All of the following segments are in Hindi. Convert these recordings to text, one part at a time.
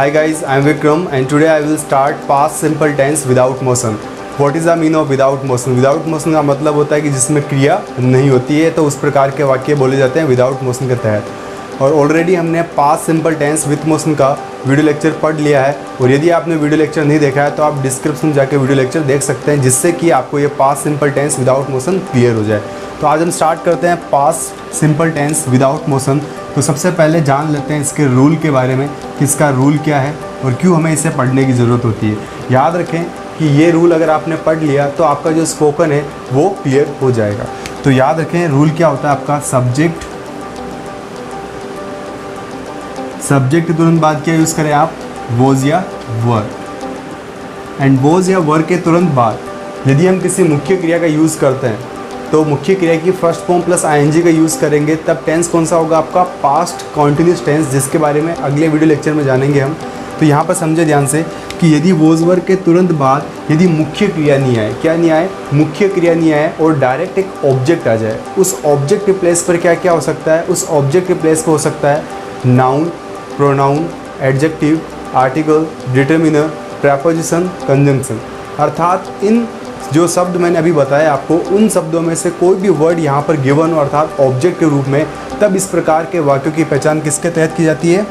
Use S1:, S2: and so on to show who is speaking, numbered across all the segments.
S1: Hi guys, I am Vikram and today I will start past simple tense without motion. What is the meaning of without motion? Without motion का मतलब होता है कि जिसमें क्रिया नहीं होती है, तो उस प्रकार के वाक्य बोले जाते हैं विदाउट मोशन के तहत। और ऑलरेडी हमने past simple tense with motion का वीडियो लेक्चर पढ़ लिया है, और यदि आपने वीडियो लेक्चर नहीं देखा है तो आप डिस्क्रिप्शन में जाकर वीडियो लेक्चर देख सकते हैं, जिससे कि आपको ये past simple tense without motion clear हो जाए। तो आज हम स्टार्ट करते हैं past simple tense without motion. तो सबसे पहले जान लेते हैं इसके रूल के बारे में कि इसका रूल क्या है और क्यों हमें इसे पढ़ने की ज़रूरत होती है। याद रखें कि ये रूल अगर आपने पढ़ लिया तो आपका जो स्पोकन है वो क्लियर हो जाएगा। तो याद रखें रूल क्या होता है आपका, सब्जेक्ट के तुरंत बाद क्या यूज़ करें आप, वॉज या वर। एंड वॉज या वर के तुरंत बाद यदि हम किसी मुख्य क्रिया का यूज़ करते हैं तो मुख्य क्रिया की फर्स्ट फॉर्म प्लस आईएनजी का यूज़ करेंगे, तब टेंस कौन सा होगा आपका, पास्ट कॉन्टिन्यूस टेंस, जिसके बारे में अगले वीडियो लेक्चर में जानेंगे हम। तो यहाँ पर समझे ध्यान से कि यदि वॉज वर के तुरंत बाद यदि मुख्य क्रिया नहीं आए, क्या नहीं आए, मुख्य क्रिया नहीं आए, और डायरेक्ट एक ऑब्जेक्ट आ जाए, उस ऑब्जेक्ट के प्लेस पर क्या क्या हो सकता है, उस ऑब्जेक्ट के प्लेस पर हो सकता है noun, pronoun, adjective, article, determiner, preposition, conjunction. अर्थात इन जो शब्द मैंने अभी बताया आपको, उन शब्दों में से कोई भी वर्ड यहाँ पर गिवन हो अर्थात ऑब्जेक्ट के रूप में, तब इस प्रकार के वाक्यों की पहचान किसके तहत की जाती है,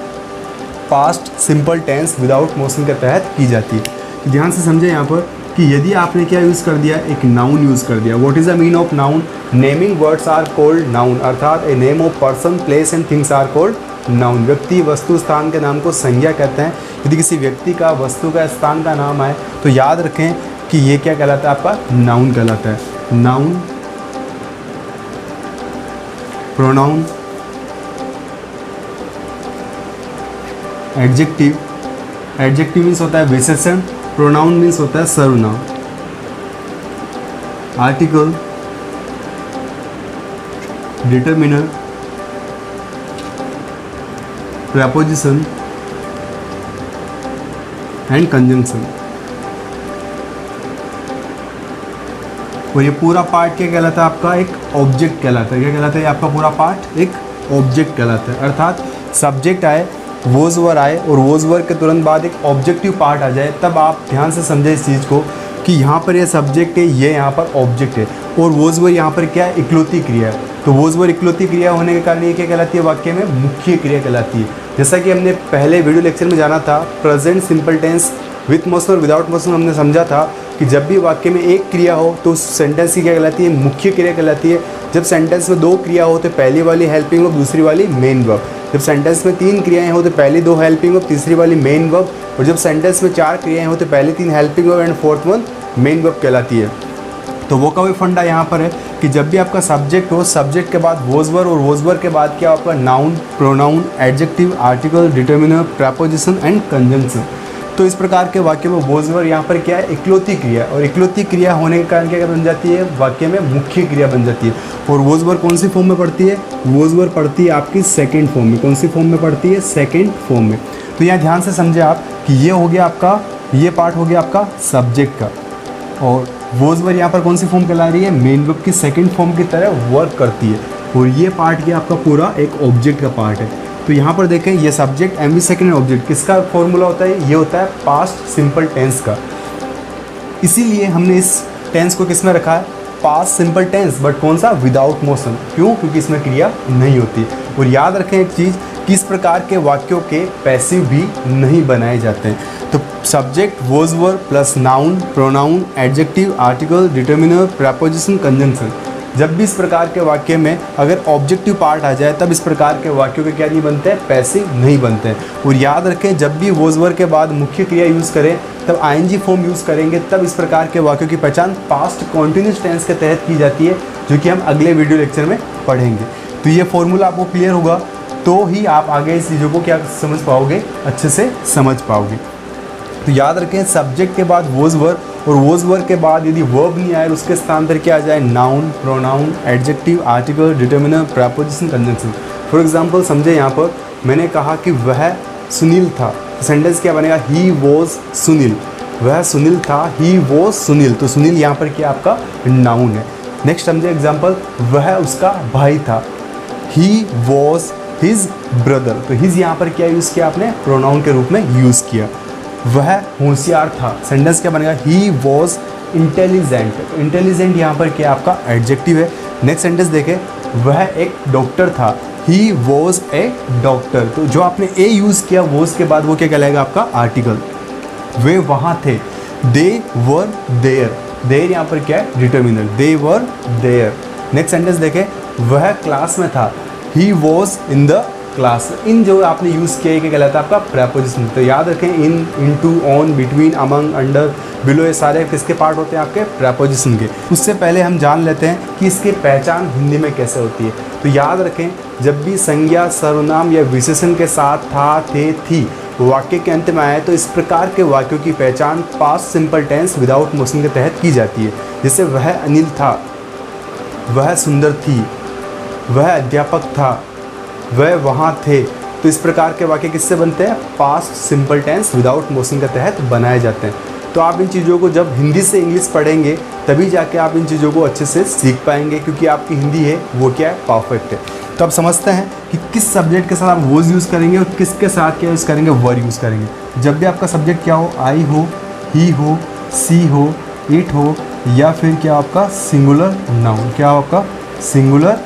S1: past simple tense without motion के तहत की जाती है। तो ध्यान से समझे यहाँ पर कि यदि आपने क्या यूज़ कर दिया, एक नाउन यूज़ कर दिया। What is the mean of noun, naming words are called noun, अर्थात a name of person, place and things are called noun. व्यक्ति, वस्तु, स्थान के नाम को संज्ञा कहते हैं। यदि किसी व्यक्ति का, वस्तु का, स्थान का नाम आए तो याद रखें कि ये क्या कहलाता है, आपका नाउन कहलाता है। Noun, pronoun, adjective, adjective means होता है विशेषण, प्रोनाउन मीन्स होता है सर्वनाम, article, determiner, preposition and conjunction. और ये पूरा पार्ट क्या कहलाता है आपका, एक ऑब्जेक्ट कहलाता है। क्या कहलाता है आपका पूरा पार्ट, एक ऑब्जेक्ट कहलाता है। अर्थात सब्जेक्ट आए, वॉज वर आए, और वॉज वर के तुरंत बाद एक ऑब्जेक्टिव पार्ट आ जाए, तब आप ध्यान से समझे इस चीज़ को कि यहाँ पर ये सब्जेक्ट है, ये यहाँ पर ऑब्जेक्ट है, और वॉज वर यहाँ पर क्या है, इकलौती क्रिया है। तो वॉज वर इकलौती क्रिया होने के कारण ये क्या कहलाती है, वाक्य में मुख्य क्रिया कहलाती है। जैसा कि हमने पहले वीडियो लेक्चर में जाना था, present simple tense with motion और विदाउट मोशन, हमने समझा था कि जब भी वाक्य में एक क्रिया हो तो उस सेंटेंस की क्या कहलाती है, मुख्य क्रिया कहलाती है। जब सेंटेंस में दो क्रिया हो तो पहली वाली हेल्पिंग वर्ब, दूसरी वाली मेन वर्ब। जब सेंटेंस में तीन क्रियाएं हो तो पहली दो हेल्पिंग वर्ब, तीसरी वाली मेन वर्ब। और जब सेंटेंस में चार क्रियाएं हो तो पहली तीन helping verb and fourth one main verb कहलाती है। तो वो का भी फंडा यहाँ पर है कि जब भी आपका सब्जेक्ट हो, सब्जेक्ट के बाद वॉज वर, और वॉज वर के बाद क्या आपका noun, pronoun, adjective, article, determiner, preposition and conjunction. तो इस प्रकार के वाक्य में वॉज वर यहाँ पर क्या है, इकलौती क्रिया, और इकलौती क्रिया होने के कारण क्या बन जाती है, वाक्य में मुख्य क्रिया बन जाती है। और वॉज वर कौन सी फॉर्म में पड़ती है, वॉज वर पड़ती है आपकी सेकंड फॉर्म में। कौन सी फॉर्म में पड़ती है, सेकंड फॉर्म में। तो यहाँ ध्यान से समझे आप कि ये हो गया आपका, ये पार्ट हो गया आपका सब्जेक्ट का, और वॉज वर यहाँ पर कौन सी फॉर्म कहला रही है, मेन वर्ब की सेकंड फॉर्म की तरह वर्क करती है। और ये पार्ट ये आपका पूरा एक ऑब्जेक्ट का पार्ट है। तो यहाँ पर देखें ये subject M V second object, किसका फॉर्मूला होता है, ये होता है पास्ट सिंपल टेंस का। इसीलिए हमने इस टेंस को किस में रखा है, पास्ट सिंपल टेंस, बट कौन सा, विदाउट मोशन। क्यों, क्योंकि इसमें क्रिया नहीं होती। और याद रखें एक चीज़ कि इस प्रकार के वाक्यों के पैसिव भी नहीं बनाए जाते हैं। तो subject, was were plus noun, pronoun, adjective, article, determiner, preposition, conjunction, जब भी इस प्रकार के वाक्य में अगर ऑब्जेक्टिव पार्ट आ जाए तब इस प्रकार के वाक्यों के क्या नहीं बनते हैं, पैसिव नहीं बनते हैं। और याद रखें जब भी वॉज वर के बाद मुख्य क्रिया यूज़ करें तब आईएनजी फॉर्म यूज़ करेंगे, तब इस प्रकार के वाक्यों की पहचान पास्ट कॉन्टिन्यूस टेंस के तहत की जाती है, जो कि हम अगले वीडियो लेक्चर में पढ़ेंगे। तो ये फॉर्मूला आपको क्लियर होगा तो ही आप आगे इस चीज़ों को क्या समझ पाओगे, अच्छे से समझ पाओगे। तो याद रखें सब्जेक्ट के बाद वॉज वर, और वॉज वर के बाद यदि वर्ब नहीं आए उसके स्थान पर क्या आ जाए, noun, pronoun, adjective, article, determiner, preposition, conjunction. For example समझे यहाँ पर मैंने कहा कि वह सुनील था, तो सेंटेंस क्या बनेगा, ही वॉज सुनील। वह सुनील था, ही वॉज सुनील। तो सुनील यहाँ पर क्या आपका नाउन है। नेक्स्ट समझे एग्जाम्पल, वह उसका भाई था, ही वॉज हिज ब्रदर। तो हिज यहाँ पर क्या यूज़ किया आपने, प्रोनाउन के रूप में यूज़ किया। वह होशियार था, सेंटेंस क्या बनेगा, ही वॉज इंटेलिजेंट। इंटेलिजेंट यहाँ पर क्या आपका एडजेक्टिव है। नेक्स्ट सेंटेंस देखें, वह एक डॉक्टर था, ही वॉज ए डॉक्टर। तो जो आपने ए यूज़ किया वॉज के बाद वो क्या कहलाएगा आपका आर्टिकल। वे वहाँ थे, दे वर देयर। देयर यहाँ पर क्या है, determiner, they were there. Next sentence देखें, वह क्लास में था, he was in the class. In जो आपने यूज़ किया है क्या कहलाता है आपका प्रेपोजिशन। तो याद रखें, in, into, on, between, among, under, below, ये सारे किसके पार्ट होते हैं आपके प्रेपोजिशन के। उससे पहले हम जान लेते हैं कि इसकी पहचान हिंदी में कैसे होती है। तो याद रखें, जब भी संज्ञा, सर्वनाम या विशेषण के साथ था, थे, थी वाक्य के अंत में आए तो इस प्रकार के वाक्यों की पहचान past simple tense without motion के तहत की जाती है। जैसे वह अनिल था, वह सुंदर थी, वह अध्यापक था, वह वहाँ थे। तो इस प्रकार के वाक्य किससे बनते हैं, past simple tense without motion के तहत बनाए जाते हैं। तो आप इन चीज़ों को जब हिंदी से इंग्लिश पढ़ेंगे तभी जाके आप इन चीज़ों को अच्छे से सीख पाएंगे, क्योंकि आपकी हिंदी है वो क्या है, परफेक्ट है। तो आप समझते हैं कि किस सब्जेक्ट के साथ आप वॉज यूज़ करेंगे और किसके साथ क्या यूज़ करेंगे, वर यूज़ करेंगे। जब भी आपका सब्जेक्ट क्या हो, आई हो, ही हो, सी हो, इट हो, या फिर क्या आपका सिंगुलर नाउन, क्या हो आपका सिंगुलर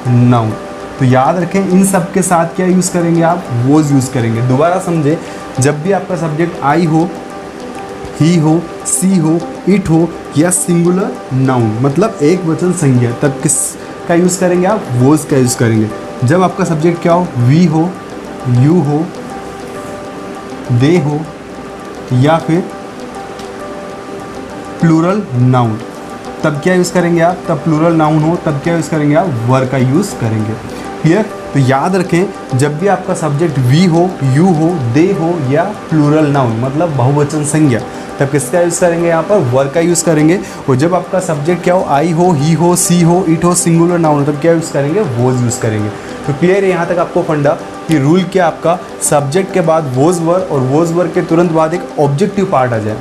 S1: नाउन। तो याद रखें, इन सब के साथ क्या यूज़ करेंगे आप, वॉज यूज़ करेंगे। दोबारा समझे, जब भी आपका सब्जेक्ट आई हो, ही हो, सी हो, इट हो या सिंगुलर नाउन मतलब एक वचन संज्ञा, तब किस का यूज़ करेंगे आप, वॉज का यूज़ करेंगे। जब आपका सब्जेक्ट क्या हो, वी हो, यू हो, दे हो या फिर प्लूरल नाउन, तब क्या यूज़ करेंगे आप, तब प्लूरल नाउन हो तब क्या यूज़ करेंगे आप, वर का यूज़ करेंगे। क्लियर। तो याद रखें, जब भी आपका सब्जेक्ट वी हो, यू हो, दे हो या प्लूरल नाउन मतलब बहुवचन संज्ञा, तब किसका यूज़ करेंगे, यहाँ पर वर का यूज़ करेंगे। और जब आपका सब्जेक्ट क्या हो, आई हो, ही हो, सी हो, इट हो, सिंगुलर नाउन, तब क्या यूज़ करेंगे, वॉज यूज़ करेंगे। तो क्लियर है यहाँ तक आपको फंडा कि रूल क्या आपका, सब्जेक्ट के बाद वॉज वर और वॉज वर के तुरंत बाद एक ऑब्जेक्टिव पार्ट आ जाए।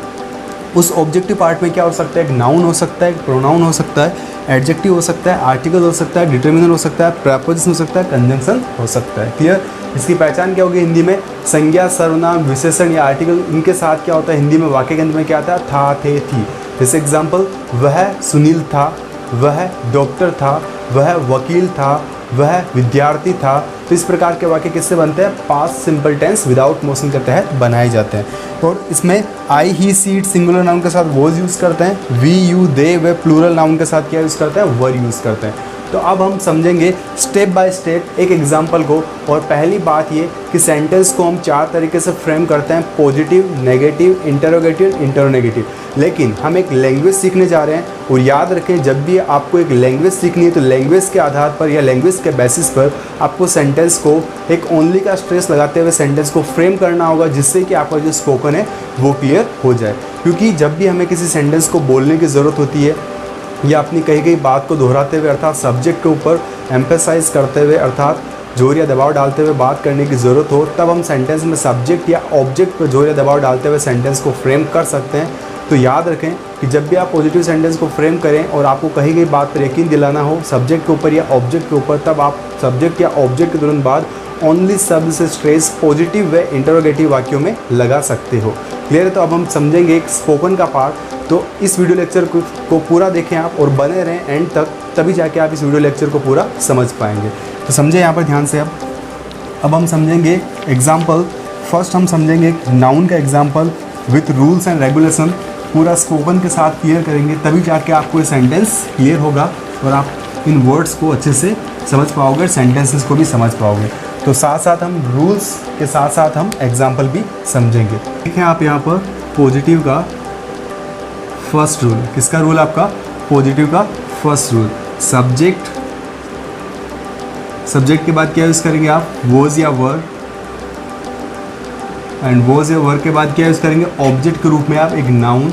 S1: उस ऑब्जेक्टिव पार्ट में क्या हो सकता है, एक नाउन हो सकता है, एक प्रोनाउन हो सकता है, एडजेक्टिव हो सकता है, आर्टिकल हो सकता है, डिटर्मिनर हो सकता है, प्रेपोजिशन हो सकता है, कंजंक्शन हो सकता है। क्लियर। इसकी पहचान क्या होगी हिंदी में, संज्ञा, सर्वनाम, विशेषण या आर्टिकल, इनके साथ क्या होता है हिंदी में वाक्य के अंत में क्या आता है, था, थे, थी। जैसे एग्जाम्पल, वह सुनील था, वह डॉक्टर था, वह वकील था, वह विद्यार्थी था। तो इस प्रकार के वाक्य किससे बनते हैं, past simple tense without motion के तहत बनाए जाते हैं। और इसमें I, he, she, it singular noun के साथ वॉज यूज़ करते हैं, वी, यू, दे वे प्लूरल नाउन के साथ क्या यूज़ करते हैं, वर यूज़ करते हैं। तो अब हम समझेंगे स्टेप बाय स्टेप एक एग्जाम्पल को। और पहली बात ये कि सेंटेंस को हम 4 तरीके से फ्रेम करते हैं, पॉजिटिव, नेगेटिव, इंटरोगेटिव, इंटरनेगेटिव। लेकिन हम एक लैंग्वेज सीखने जा रहे हैं और याद रखें, जब भी आपको एक लैंग्वेज सीखनी है तो लैंग्वेज के आधार पर या लैंग्वेज के बेसिस पर आपको सेंटेंस को एक ओनली का स्ट्रेस लगाते हुए सेंटेंस को फ्रेम करना होगा, जिससे कि आपका जो स्पोकन है वो क्लियर हो जाए। क्योंकि जब भी हमें किसी सेंटेंस को बोलने की ज़रूरत होती है या अपनी कही गई बात को दोहराते हुए अर्थात सब्जेक्ट के ऊपर एम्फेसाइज करते हुए अर्थात जोर या दबाव डालते हुए बात करने की ज़रूरत हो, तब हम सेंटेंस में सब्जेक्ट या ऑब्जेक्ट पर जोर या दबाव डालते हुए सेंटेंस को फ्रेम कर सकते हैं। तो याद रखें कि जब भी आप पॉजिटिव सेंटेंस को फ्रेम करें और आपको कही गई बात पर यकीन दिलाना हो सब्जेक्ट के ऊपर या ऑब्जेक्ट के ऊपर, तब आप सब्जेक्ट या ऑब्जेक्ट के तुरंत बाद ओनली शब्द से स्ट्रेस पॉजिटिव व इंटरोगेटिव वाक्यों में लगा सकते हो। क्लियर है। तो अब हम समझेंगे एक स्पोकन का पार्ट। तो इस वीडियो लेक्चर को पूरा देखें आप और बने रहें एंड तक, तभी जाके आप इस वीडियो लेक्चर को पूरा समझ पाएंगे। तो समझे यहाँ पर ध्यान से। अब हम समझेंगे एग्जाम्पल। फर्स्ट हम समझेंगे एक नाउन का example with rules and regulation, पूरा स्पोकन के साथ क्लियर करेंगे, तभी जाके आपको ये सेंटेंस क्लियर होगा और आप इन वर्ड्स को अच्छे से समझ पाओगे, सेंटेंसेस को भी समझ पाओगे। तो साथ साथ हम रूल्स के साथ साथ हम एग्जाम्पल भी समझेंगे। देखें आप यहाँ पर पॉजिटिव का फर्स्ट रूल, किसका रूल आपका, पॉजिटिव का फर्स्ट रूल, सब्जेक्ट के बाद क्या यूज़ करेंगे आप, वॉज या वर, एंड वॉज या वर के बाद क्या यूज़ करेंगे, ऑब्जेक्ट के रूप में आप एक noun,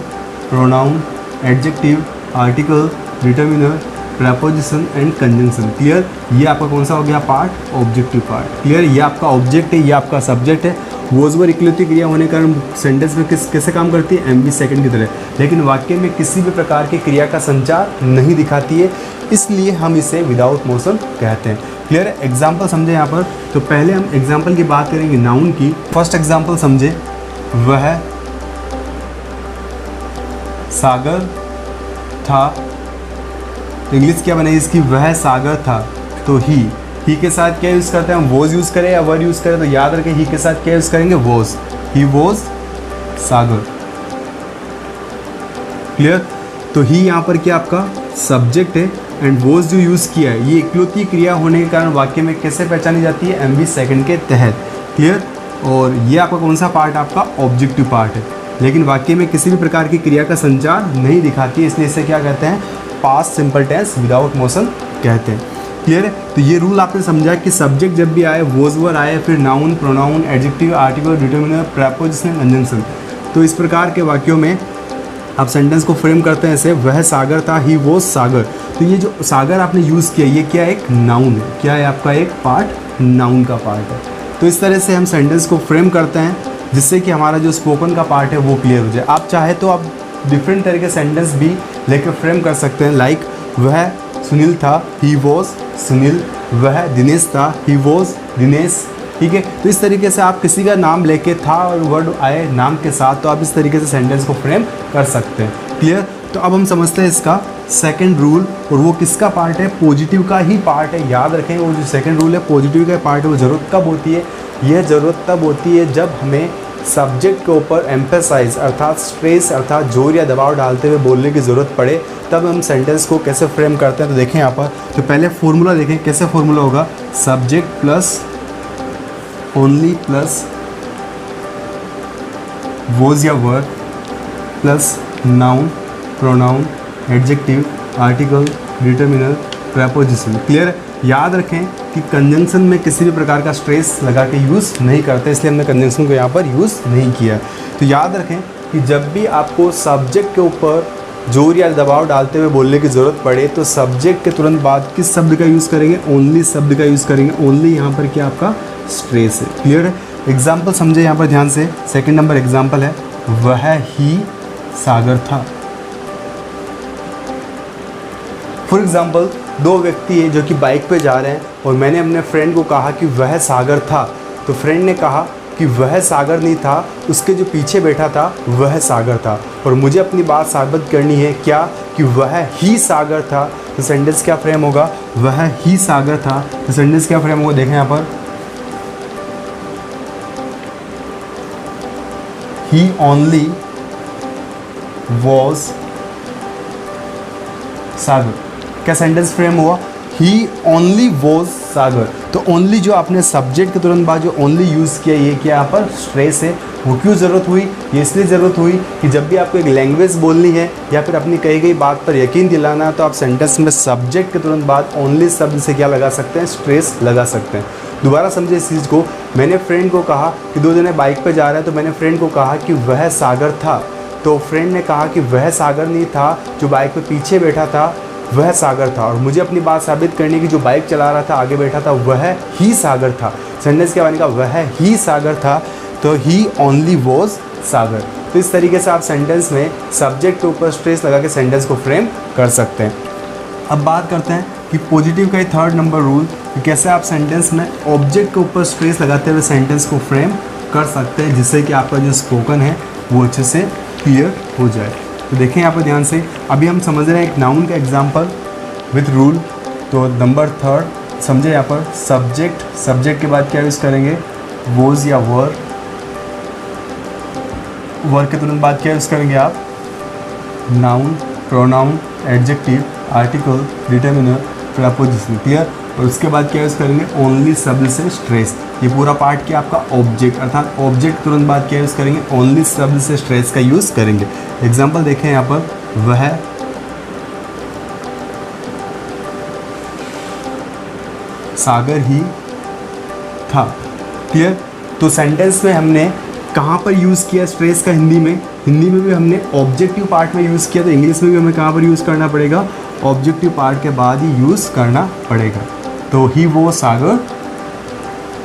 S1: pronoun, adjective, article, determiner, preposition and conjunction. Clear. ये आपका कौन सा हो गया पार्ट, ऑब्जेक्टिव पार्ट। क्लियर। ये आपका ऑब्जेक्ट है, ये आपका सब्जेक्ट है। वॉज वर इक्वलिटी क्रिया होने के कारण सेंटेंस में कैसे काम करती है, एमवी सेकंड की तरह, लेकिन वाक्य में किसी भी प्रकार की क्रिया का संचार नहीं दिखाती है, इसलिए हम इसे विदाउट मोशन कहते हैं। क्लियर है? एग्जाम्पल समझे यहाँ पर, तो पहले हम एग्जाम्पल की बात करेंगे नाउन की। फर्स्ट एग्जाम्पल समझे, वह सागर था। तो इंग्लिश क्या बनेगी इसकी, वह सागर था। तो ही के साथ क्या यूज़ करते हैं हम, वॉज यूज़ करें या वर यूज़ करें, तो याद रखें ही के साथ क्या यूज़ करेंगे, was. He was Sagar. Clear? तो ही यहाँ पर क्या आपका सब्जेक्ट है एंड वॉज जो यूज़ किया है ये इकलौती क्रिया होने के कारण वाक्य में कैसे पहचानी जाती है, एमवी सेकंड के तहत। क्लियर? और ये आपका कौन सा पार्ट, आपका ऑब्जेक्टिव पार्ट है, लेकिन वाक्य में किसी भी प्रकार की क्रिया का संचार नहीं दिखाती है, इसलिए इसे क्या कहते हैं, past simple tense without motion कहते हैं। क्लियर है? तो ये रूल आपने समझा कि सब्जेक्ट जब भी आए, वॉज वर आए, फिर noun, pronoun, adjective, article, determiner, preposition, conjunction, तो इस प्रकार के वाक्यों में आप सेंटेंस को फ्रेम करते हैं ऐसे, वह सागर था, ही वॉज सागर। तो ये जो सागर आपने यूज़ किया ये क्या है, एक नाउन है। क्या है आपका, एक पार्ट, नाउन का पार्ट है। तो इस तरह से हम सेंटेंस को फ्रेम करते हैं जिससे कि हमारा जो स्पोकन का पार्ट है वो क्लियर हो जाए। आप चाहे तो आप डिफरेंट तरह के सेंटेंस भी लेकर फ्रेम कर सकते हैं, लाइक वह सुनील था, ही वॉज सुनील। वह दिनेश था, ही वॉज दिनेश। ठीक है? तो इस तरीके से आप किसी का नाम लेके था और वर्ड आए नाम के साथ, तो आप इस तरीके से सेंटेंस को फ्रेम कर सकते हैं। क्लियर? तो अब हम समझते हैं इसका सेकंड रूल, और वो किसका पार्ट है, पॉजिटिव का ही पार्ट है। याद रखें वो जो सेकंड रूल है पॉजिटिव का पार्ट है, वो ज़रूरत कब होती है, यह ज़रूरत तब होती है जब हमें सब्जेक्ट के ऊपर एम्फेसाइज अर्थात स्ट्रेस अर्थात जोर या दबाव डालते हुए बोलने की ज़रूरत पड़े, तब हम सेंटेंस को कैसे फ्रेम करते हैं। तो देखें यहाँ पर, तो पहले फॉर्मूला देखें, कैसे फॉर्मूला होगा, subject plus only plus was या were plus noun, pronoun, adjective, article, determiner, preposition. Clear? याद रखें कि कंजंक्शन में किसी भी प्रकार का स्ट्रेस लगा के यूज़ नहीं करते, इसलिए हमने कंजंक्शन को यहाँ पर यूज़ नहीं किया। तो याद रखें कि जब भी आपको सब्जेक्ट के ऊपर जोर या दबाव डालते हुए बोलने की ज़रूरत पड़े, तो सब्जेक्ट के तुरंत बाद किस शब्द का यूज़ करेंगे, ओनली शब्द का यूज़ करेंगे। ओनली यहाँ पर क्या आपका स्ट्रेस है। क्लियर है? एग्जाम्पल समझे यहाँ पर ध्यान से। सेकेंड नंबर एग्जाम्पल है, वह ही सागर था। फॉर एग्ज़ाम्पल, दो व्यक्ति है जो कि बाइक पे जा रहे हैं और मैंने अपने फ्रेंड को कहा कि वह सागर था, तो फ्रेंड ने कहा कि वह सागर नहीं था, उसके जो पीछे बैठा था वह सागर था, और मुझे अपनी बात साबित करनी है क्या, कि वह ही सागर था। तो सेंटेंस क्या फ्रेम होगा, वह ही सागर था। तो सेंटेंस क्या फ्रेम होगा, देखें यहाँ पर, ही ओनली वॉज सागर। क्या सेंटेंस फ्रेम हुआ, ही ओनली वॉज सागर। तो ओनली जो आपने सब्जेक्ट के तुरंत बाद जो ओनली यूज़ किया, ये क्या यहाँ पर स्ट्रेस है। वो क्यों ज़रूरत हुई, ये इसलिए ज़रूरत हुई कि जब भी आपको एक लैंग्वेज बोलनी है या फिर अपनी कही गई बात पर यकीन दिलाना है, तो आप सेंटेंस में सब्जेक्ट के तुरंत बाद ओनली शब्द से क्या लगा सकते हैं, स्ट्रेस लगा सकते हैं। दोबारा समझे इस चीज़ को, मैंने फ्रेंड को कहा कि दो जने बाइक पर जा रहे हैं, तो मैंने फ्रेंड को कहा कि वह सागर था, तो फ्रेंड ने कहा कि वह सागर नहीं था, जो बाइक पर पीछे बैठा था वह सागर था, और मुझे अपनी बात साबित करनी की जो बाइक चला रहा था आगे बैठा था वह ही सागर था। सेंटेंस क्या बनेगा, वह ही सागर था, तो ही ओनली वॉज सागर। तो इस तरीके से आप सेंटेंस में सब्जेक्ट के ऊपर स्ट्रेस लगा के सेंटेंस को फ्रेम कर सकते हैं। अब बात करते हैं कि पॉजिटिव का ही थर्ड नंबर रूल, कि कैसे आप सेंटेंस में ऑब्जेक्ट के ऊपर स्ट्रेस लगाते हुए सेंटेंस को फ्रेम कर सकते हैं, जिससे कि आपका जो स्पोकन है वो अच्छे से क्लियर हो जाए। तो देखें यहाँ पर ध्यान से, अभी हम समझ रहे हैं एक नाउन का एग्जाम्पल विथ रूल। तो नंबर थर्ड समझे यहाँ पर, सब्जेक्ट के बाद क्या यूज़ करेंगे, वॉज या वर। वर के तुरंत बाद क्या यूज़ करेंगे आप, noun, pronoun, adjective, article, determiner, preposition. Clear? और उसके बाद क्या यूज़ करेंगे, ओनली शब्द से स्ट्रेस। ये पूरा पार्ट क्या आपका ऑब्जेक्ट, अर्थात ऑब्जेक्ट तुरंत बाद क्या यूज़ करेंगे, ओनली शब्द से स्ट्रेस का यूज़ करेंगे। एग्जाम्पल देखें यहाँ पर, वह सागर ही था। क्लियर? तो सेंटेंस में हमने कहाँ पर यूज़ किया स्ट्रेस का, हिंदी में भी हमने ऑब्जेक्टिव पार्ट में यूज़ किया, तो इंग्लिश में भी हमें कहाँ पर यूज़ करना पड़ेगा, ऑब्जेक्टिव पार्ट के बाद ही यूज़ करना पड़ेगा। तो ही वो सागर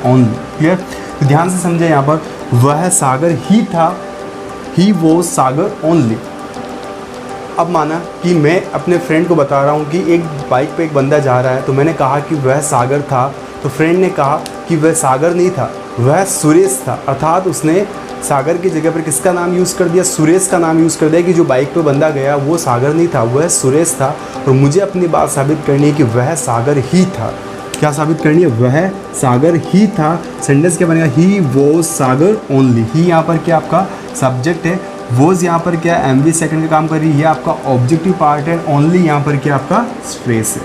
S1: ओनली। क्लियर? तो ध्यान से समझे यहाँ पर, वह सागर ही था, ही वो सागर ओनली। अब माना कि मैं अपने फ्रेंड को बता रहा हूँ कि एक बाइक पे एक बंदा जा रहा है, तो मैंने कहा कि वह सागर था, तो फ्रेंड ने कहा कि वह सागर नहीं था, वह सुरेश था। अर्थात उसने सागर की जगह पर किसका नाम यूज़ कर दिया, सुरेश का नाम यूज़ कर दिया कि जो बाइक पे बंदा गया वो सागर नहीं था, वह सुरेश था। और मुझे अपनी बात साबित करनी है कि वह सागर ही था। क्या साबित करनी है, वह सागर ही था। सेंटेंस क्या बनेगा, ही वॉज सागर ओनली। ही यहाँ पर क्या आपका सब्जेक्ट है, वॉज यहाँ पर क्या एमवी सेकंड का काम कर रही है, ये आपका ऑब्जेक्टिव पार्ट है। ओनली यहाँ पर क्या आपका स्ट्रेस है।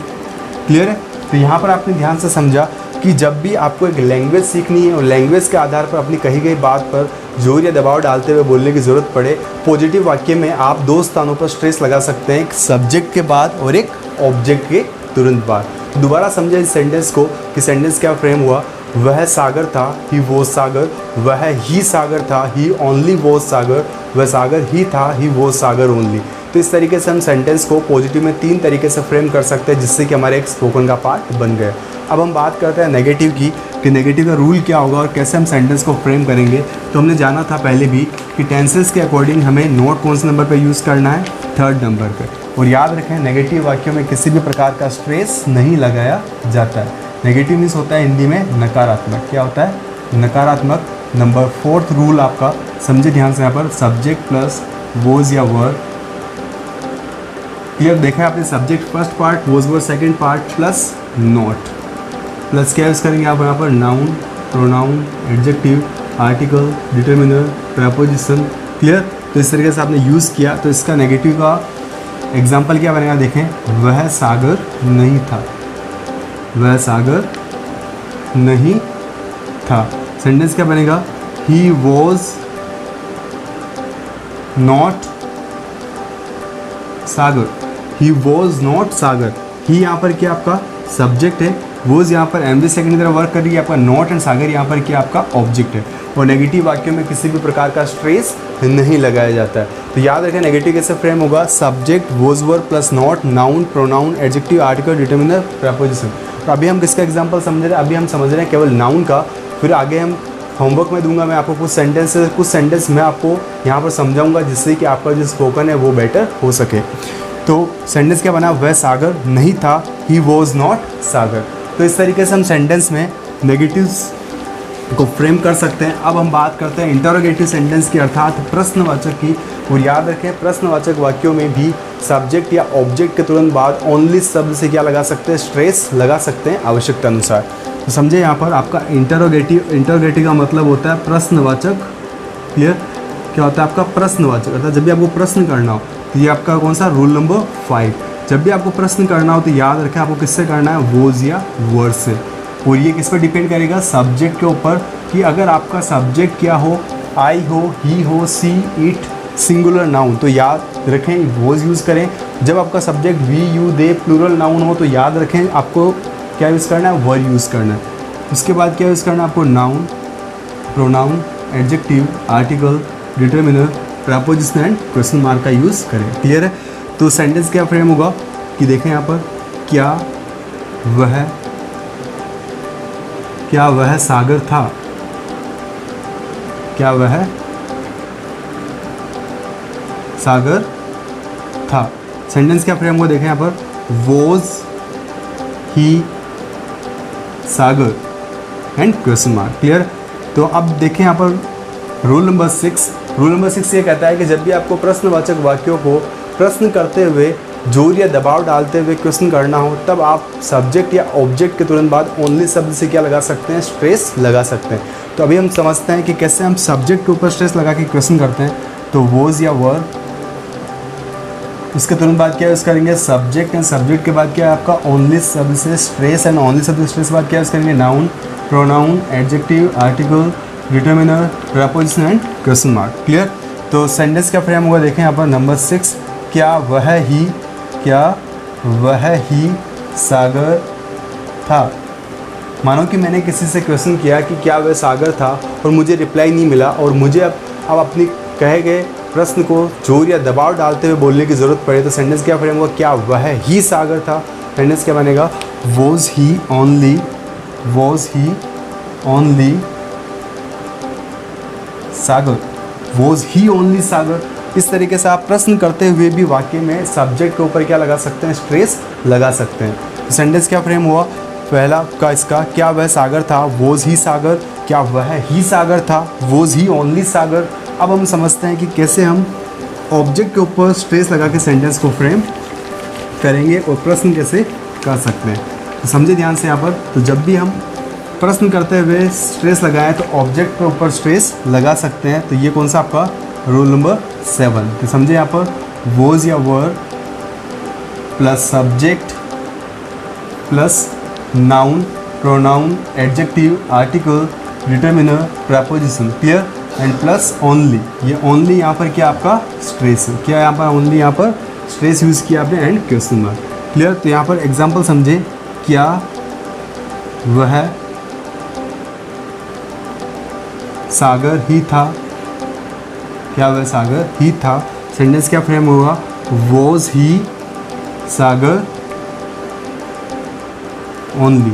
S1: क्लियर है। तो यहाँ पर आपने ध्यान से समझा कि जब भी आपको एक लैंग्वेज सीखनी है और लैंग्वेज के आधार पर अपनी कही गई बात पर जोर या दबाव डालते हुए बोलने की ज़रूरत पड़े, पॉजिटिव वाक्य में आप दो स्थानों पर स्ट्रेस लगा सकते हैं, एक सब्जेक्ट के बाद और एक ऑब्जेक्ट के तुरंत बाद। दोबारा समझे इस सेंटेंस को कि सेंटेंस क्या फ्रेम हुआ, वह सागर था, ही वॉज सागर, वह ही सागर था, ही ओनली वॉज सागर, वह सागर ही था, ही वॉज सागर ओनली। तो इस तरीके से हम सेंटेंस को पॉजिटिव में 3 तरीके से फ्रेम कर सकते हैं, जिससे कि हमारे एक स्पोकन का पार्ट बन गया। अब हम बात करते हैं नेगेटिव की, कि नेगेटिव का रूल क्या होगा और कैसे हम सेंटेंस को फ्रेम करेंगे। तो हमने जाना था पहले भी कि टेंसेस के अकॉर्डिंग हमें नोट कौन से नंबर पर यूज़ करना है, 3rd नंबर पर। और याद रखें नेगेटिव वाक्यों में किसी भी प्रकार का स्ट्रेस नहीं लगाया जाता है। नेगेटिव मीन्स होता है हिंदी में नकारात्मक। क्या होता है, नकारात्मक। नंबर 4th रूल आपका समझे ध्यान से, यहाँ पर सब्जेक्ट प्लस वॉज या वर। क्लियर, देखा है आपने, subject first part, was were second part, plus note, plus क्या यूज़ करेंगे आप यहाँ पर, noun, pronoun, adjective, article, determiner, preposition. Clear. तो इस तरीके से आपने यूज़ किया। तो इसका नेगेटिव का एग्जाम्पल क्या बनेगा, देखें, वह सागर नहीं था, वह सागर नहीं था। सेंटेंस क्या बनेगा, he was not Sagar, he was not Sagar. He यहाँ पर क्या आपका सब्जेक्ट है, वॉज यहाँ पर एमवी सेकंड की तरह वर्क कर रही है आपका, नॉट एंड सागर यहाँ पर क्या आपका ऑब्जेक्ट है। और नेगेटिव वाक्यों में किसी भी प्रकार का स्ट्रेस नहीं लगाया जाता है। तो याद रखें नेगेटिव कैसे फ्रेम होगा, subject, was were plus not, noun, pronoun, adjective, article, determiner, preposition. तो अभी हम किसका एग्जाम्पल समझ रहे हैं, अभी हम समझ रहे हैं केवल नाउन का। फिर आगे हम होमवर्क में दूंगा मैं आपको कुछ सेंटेंस मैं आपको यहाँ पर समझाऊंगा, जिससे कि आपका जो स्पोकन है वो बेटर हो सके। तो सेंटेंस क्या बना, वह सागर नहीं था, ही वॉज नॉट सागर। तो इस तरीके से हम सेंटेंस में नेगेटिव्स को फ्रेम कर सकते हैं। अब हम बात करते हैं इंटरोगेटिव सेंटेंस की, अर्थात प्रश्नवाचक की। और याद रखें प्रश्नवाचक वाक्यों में भी सब्जेक्ट या ऑब्जेक्ट के तुरंत बाद ओनली शब्द से क्या लगा सकते हैं, स्ट्रेस लगा सकते हैं आवश्यकता अनुसार। तो समझे यहाँ पर आपका इंटरोगेटिव का मतलब होता है प्रश्नवाचक। क्लियर, क्या होता है आपका प्रश्नवाचक, अर्थात जब भी आपको प्रश्न करना हो, तो ये आपका कौन सा रूल नंबर 5, जब भी आपको प्रश्न करना हो तो याद रखें आपको किससे करना है, वॉज या वर से। और ये किस पर डिपेंड करेगा, सब्जेक्ट के ऊपर, कि अगर आपका सब्जेक्ट क्या हो, आई हो, ही हो, सी, इट, सिंगुलर नाउन, तो याद रखें वॉज यूज़ करें। जब आपका subject we, you, they, plural noun हो तो याद रखें आपको क्या यूज़ करना है, वर यूज़ करना है। उसके बाद क्या यूज़ करना है आपको, noun, pronoun, adjective, article, determiner, preposition and question mark का यूज़ करें। क्लियर है। तो सेंटेंस क्या फ्रेम होगा कि देखें यहाँ पर, क्या वह सागर था, क्या वह सागर था। सेंटेंस क्या फ्रेम होगा, देखें यहाँ पर, was he Sagar and question mark. Clear. तो अब देखें यहाँ पर रूल नंबर 6 ये कहता है कि जब भी आपको प्रश्नवाचक वाक्यों को प्रश्न करते हुए जोर या दबाव डालते हुए क्वेश्चन करना हो, तब आप सब्जेक्ट या ऑब्जेक्ट के तुरंत बाद ओनली शब्द से क्या लगा सकते हैं, स्ट्रेस लगा सकते हैं। तो अभी हम समझते हैं कि कैसे हम सब्जेक्ट के ऊपर स्ट्रेस लगा के क्वेश्चन करते हैं। तो वॉज या वर, उसके तुरंत बाद क्या यूज़ करेंगे, सब्जेक्ट, एंड सब्जेक्ट के बाद क्या है आपका ओनली शब्द से स्ट्रेस, एंड ओनली शब्द स्ट्रेस के बाद क्या यूज़ करेंगे, noun, pronoun, adjective, article, determiner, preposition and question mark. Clear. तो सेंटेंस का फ्रेम होगा, देखें यहाँ पर नंबर 6, क्या वह ही सागर था। मानो कि मैंने किसी से क्वेश्चन किया कि क्या वह सागर था और मुझे रिप्लाई नहीं मिला, और मुझे अब अपनी कहे गए प्रश्न को जोर या दबाव डालते हुए बोलने की ज़रूरत पड़े। तो सेंटेंस क्या फ्रेम होगा, क्या वह ही सागर था। सेंटेंस क्या बनेगा, was he only Sagar, was he only Sagar. इस तरीके से आप प्रश्न करते हुए भी वाक्य में सब्जेक्ट के ऊपर क्या लगा सकते हैं, स्ट्रेस लगा सकते हैं। सेंटेंस क्या फ्रेम हुआ, पहला का इसका, क्या वह सागर था, वोज ही सागर, क्या वह ही सागर था, वोज ही ओनली सागर। अब हम समझते हैं कि कैसे हम ऑब्जेक्ट के ऊपर स्ट्रेस लगा के सेंटेंस को फ्रेम करेंगे और प्रश्न कैसे कर सकते हैं। तो समझे ध्यान से यहाँ पर, तो जब भी हम प्रश्न करते हुए स्ट्रेस लगाएं तो ऑब्जेक्ट के ऊपर स्ट्रेस लगा सकते हैं। तो ये कौन सा आपका रूल नंबर 7। तो समझे यहाँ पर, वोज या were plus subject plus noun, pronoun, adjective, article, determiner, preposition, clear, and plus only. ये ओनली यहाँ पर क्या आपका स्ट्रेस है, क्या यहाँ पर ओनली यहाँ पर स्ट्रेस यूज़ किया आपने एंड क्वेश्चन मार्क, क्लियर। तो यहाँ पर एग्जांपल समझे, क्या वह सागर ही था, क्या वह सागर ही था। सेंटेंस क्या फ्रेम होगा, was he Sagar only,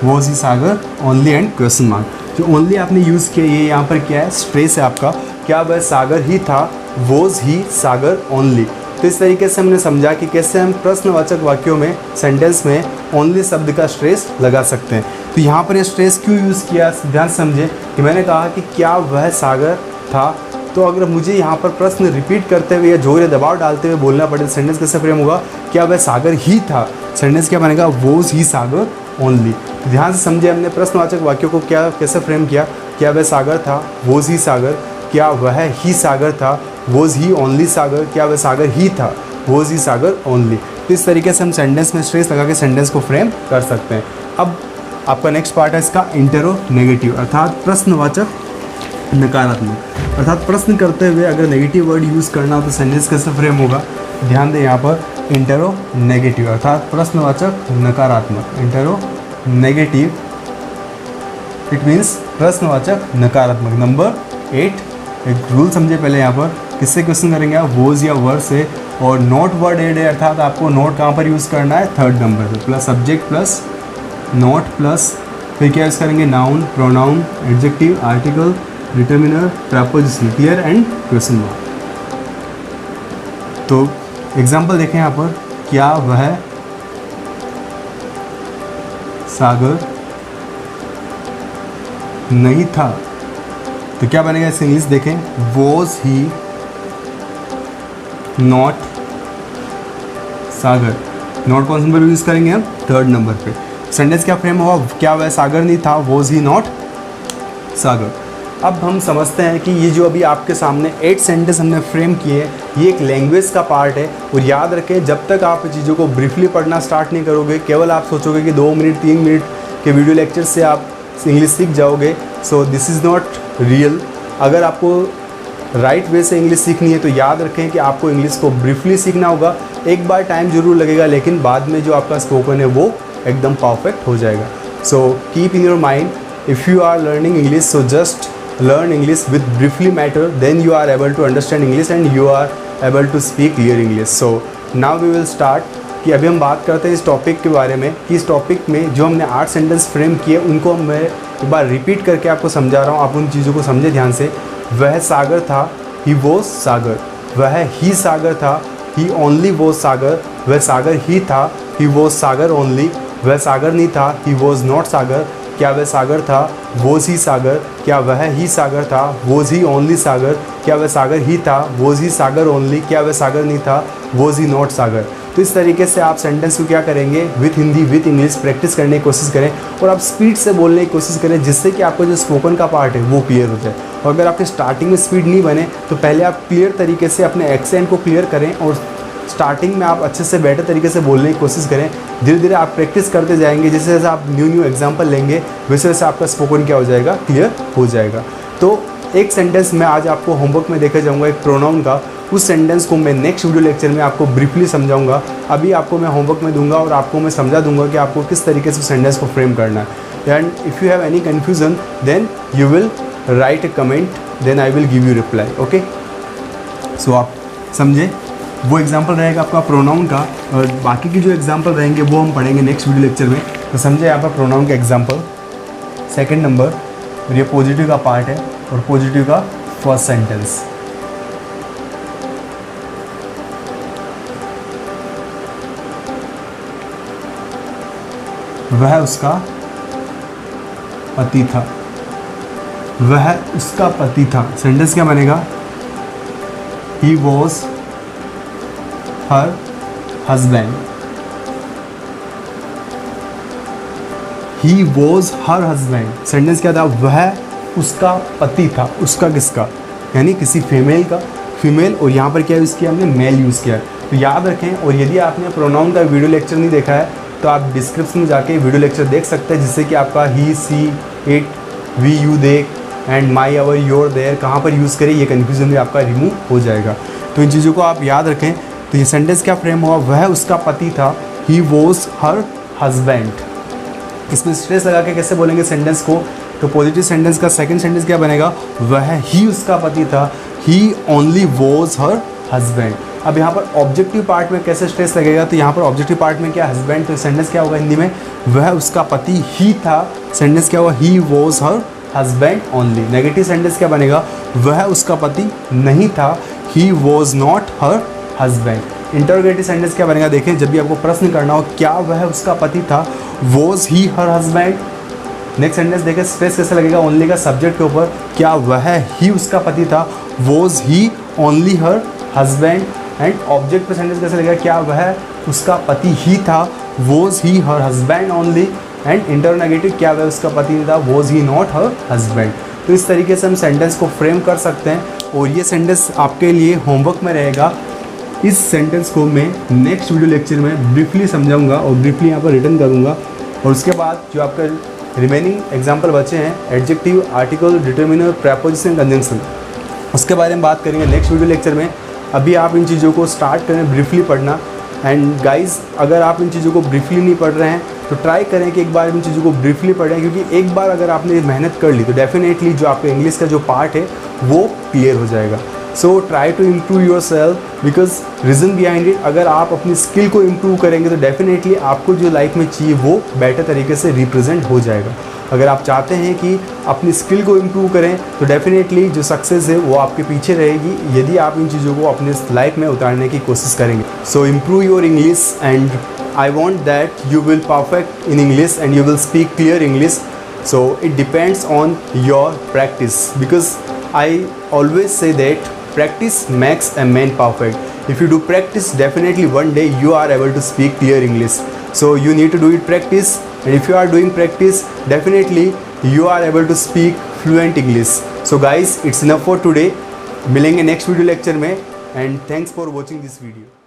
S1: was he Sagar only and question mark. जो ओनली आपने यूज़ किया ये यहाँ पर क्या है, स्ट्रेस है आपका, क्या वह सागर ही था, वॉज ही सागर ओनली। तो इस तरीके से हमने समझा कि कैसे हम प्रश्नवाचक वाक्यों में, सेंटेंस में ओनली शब्द का स्ट्रेस लगा सकते हैं। तो यहाँ पर ये स्ट्रेस क्यों यूज़ किया, ध्यान समझे कि मैंने कहा कि क्या वह सागर था। तो अगर मुझे यहाँ पर प्रश्न रिपीट करते हुए या जोर या दबाव डालते हुए बोलना पड़े तो सेंटेंस कैसे फ्रेम होगा, क्या वह सागर ही था। सेंटेंस क्या बनेगा, वोज ही सागर ओनली। ध्यान से समझे हमने प्रश्नवाचक वाक्यों को क्या कैसे फ्रेम किया, क्या वह सागर था, वोज ही सागर, क्या वह ही सागर था, वोज ही ओनली सागर, क्या वह सागर ही था, वोज ही सागर ओनली। तो इस तरीके से हम सेंटेंस में स्ट्रेस लगा के सेंटेंस को फ्रेम कर सकते हैं। अब आपका नेक्स्ट पार्ट है इसका इंटरोनेगेटिव, अर्थात प्रश्नवाचक नकारात्मक। अर्थात प्रश्न करते हुए अगर नेगेटिव वर्ड यूज़ करना हो तो सेंटेंस कैसे फ्रेम होगा, ध्यान दें यहाँ पर, इंटरोनेगेटिव अर्थात प्रश्नवाचक नकारात्मक। इंटरोनेगेटिव इट मीन्स प्रश्नवाचक नकारात्मक। नंबर 8, एक रूल समझे पहले यहाँ पर, किससे क्वेश्चन करेंगे आप, वोज या वर्ड से, और नोट वर्ड एड है, अर्थात आपको नोट कहाँ पर यूज़ करना है, 3rd नंबर पर, plus subject plus note plus फिर क्या यूज़ करेंगे, noun, pronoun, adjective, article, determiner, preposition, clear and question mark. तो एग्जाम्पल देखें यहाँ पर, क्या वह सागर नहीं था, तो क्या बनेगा इस इंग्लिश देखें, was he not Sagar. Not कौन सा नंबर यूज़ करेंगे हम, 3rd नंबर पे। सेंटेंस क्या फ्रेम होगा, क्या वह सागर नहीं था, वॉज ही नॉट सागर। अब हम समझते हैं कि ये जो अभी आपके सामने 8 सेंटेंस हमने फ्रेम किए, ये एक लैंग्वेज का पार्ट है। और याद रखें, जब तक आप चीज़ों को ब्रीफली पढ़ना स्टार्ट नहीं करोगे, केवल आप सोचोगे कि 2 मिनट 3 मिनट के वीडियो लेक्चर से आप इंग्लिश सीख जाओगे, so this is not real. अगर आपको राइट वे से इंग्लिश सीखनी है तो याद रखें कि आपको इंग्लिश को ब्रीफली सीखना होगा। एक बार टाइम जरूर लगेगा, लेकिन बाद में जो आपका स्पोकन है वो एकदम परफेक्ट हो जाएगा। So keep in your mind, if you are learning English, so just learn English with briefly matter, then you are able to understand English and you are able to speak clear English. So now we will start कि अभी हम बात करते हैं इस टॉपिक के बारे में, कि इस टॉपिक में जो हमने 8 सेंटेंस फ्रेम किए उनको मैं एक बार रिपीट करके आपको समझा रहा हूँ, आप उन चीज़ों को समझे ध्यान से। वह सागर था, ही वॉज सागर। वह ही सागर था, ही ओनली वॉज सागर। वह सागर ही था, ही वॉज सागर ओनली। वह सागर नहीं था, ही वॉज नॉट सागर। क्या वह सागर था, वोज ही सागर। क्या वह ही सागर था, वोज ही ओनली सागर। क्या वह सागर ही था, वोज ही सागर ओनली। क्या वह सागर नहीं था, वोज ही नॉट सागर। तो इस तरीके से आप सेंटेंस को क्या करेंगे, with Hindi with English practice करने की कोशिश करें और आप स्पीड से बोलने की कोशिश करें, जिससे कि आपका जो स्पोकन का पार्ट है वो क्लियर हो जाए। और अगर आपके स्टार्टिंग में स्पीड नहीं बने तो पहले आप क्लियर तरीके से अपने एक्सेंट को क्लियर करें और स्टार्टिंग में आप अच्छे से बेटर तरीके से बोलने की कोशिश करें। धीरे धीरे आप प्रैक्टिस करते जाएंगे, जैसे जैसे आप न्यू एग्जांपल लेंगे वैसे वैसे आपका स्पोकन क्या हो जाएगा, क्लियर हो जाएगा। तो एक सेंटेंस मैं आज आपको होमवर्क में देखा जाऊँगा, एक प्रोनाउन का। उस सेंटेंस को मैं नेक्स्ट वीडियो लेक्चर में आपको ब्रीफली समझाऊंगा। अभी आपको मैं होमवर्क में दूंगा और आपको मैं समझा दूंगा कि आपको किस तरीके से सेंटेंस को फ्रेम करना है। And if you have any confusion then you will write a comment, then I will give you reply. Okay, so आप समझे, वो एग्जाम्पल रहेगा आपका प्रोनाउन का, और बाकी की जो एग्जाम्पल रहेंगे वो हम पढ़ेंगे नेक्स्ट वीडियो लेक्चर में। तो समझे यहाँ पर प्रोनाउन का एग्जाम्पल 2nd नंबर, और ये पॉजिटिव का पार्ट है और पॉजिटिव का फर्स्ट सेंटेंस। वह उसका पति था। वह उसका पति था। सेंटेंस क्या बनेगा? He was her husband. He was her husband. Sentence क्या था? वह उसका पति था। उसका किसका? यानी किसी फीमेल का, फीमेल, और यहाँ पर क्या यूज़ किया हमने? मेल यूज़ किया। तो याद रखें। और यदि आपने प्रोनाउन का वीडियो लेक्चर नहीं देखा है तो आप डिस्क्रिप्शन में जाके वीडियो लेक्चर देख सकते हैं, जिससे कि आपका he, she, it, we, you, they and my, our, your, their कहाँ पर यूज़ करें, ये कन्फ्यूजन भी आपका रिमूव हो जाएगा। तो इन चीज़ों को आप याद रखें। तो ये सेंटेंस क्या फ्रेम हुआ? वह उसका पति था। He was her husband. इसमें स्ट्रेस लगा के कैसे बोलेंगे सेंटेंस को? तो पॉजिटिव सेंटेंस का सेकंड सेंटेंस क्या बनेगा? वह ही उसका पति था। ही ओनली वॉज हर हस्बैंड। अब यहाँ पर ऑब्जेक्टिव पार्ट में कैसे स्ट्रेस लगेगा? तो यहाँ पर ऑब्जेक्टिव पार्ट में क्या? हस्बैंड। तो सेंटेंस क्या होगा हिंदी में? वह उसका पति ही था। सेंटेंस क्या हुआ? He was her husband only. Negative sentence क्या बनेगा? वह उसका पति नहीं था। He was not her husband. Interrogative sentence क्या बनेगा? देखें, जब भी आपको प्रश्न करना हो, क्या वह उसका पति था? Was he her husband. Next sentence देखें, स्ट्रेस कैसे लगेगा? ओनली का सब्जेक्ट के ऊपर। क्या वह ही उसका पति था? Was he only her husband. And object पे सेंटेंस कैसे लगेगा? क्या वह उसका पति ही था? Was he her husband only. And internegative, क्या वह उसका पति नहीं था? Was he not her husband. तो इस तरीके से हम सेंटेंस को फ्रेम कर सकते हैं। और ये सेंटेंस आपके लिए होमवर्क में रहेगा। इस सेंटेंस को मैं नेक्स्ट वीडियो लेक्चर में ब्रीफली समझाऊंगा और ब्रीफली यहाँ पर रिटर्न करूँगा। और उसके बाद जो आपका रिमेनिंग एग्जाम्पल बचे हैं, adjective, article, determiner, preposition, conjunction, उसके बारे में बात करेंगे नेक्स्ट वीडियो लेक्चर में। अभी आप इन चीज़ों को स्टार्ट करें ब्रीफली पढ़ना। एंड गाइस, अगर आप इन चीज़ों को ब्रीफली नहीं पढ़ रहे हैं तो ट्राई करें कि एक बार इन चीज़ों को ब्रीफली पढ़ें, क्योंकि एक बार अगर आपने मेहनत कर ली तो डेफिनेटली जो आपका इंग्लिश का जो पार्ट है वो क्लियर हो जाएगा। So try to improve yourself, because reason behind it, अगर आप अपनी स्किल को इम्प्रूव करेंगे तो डेफिनेटली आपको जो लाइफ में चाहिए वो बेटर तरीके से रिप्रेजेंट हो जाएगा। अगर आप चाहते हैं कि अपनी स्किल को इम्प्रूव करें तो डेफिनेटली जो सक्सेस है वो आपके पीछे रहेगी, यदि आप इन चीज़ों को अपने लाइफ में उतारने की कोशिश करेंगे। So improve your English and I want that you will perfect in English and you will speak clear English. So it depends on your practice, because I always say that practice makes a man perfect. If you do practice, definitely one day you are able to speak clear English. So you need to do it practice, and if you are doing practice, definitely you are able to speak fluent English. So guys, it's enough for today. मिलेंगे next video lecture में, and thanks for watching this video.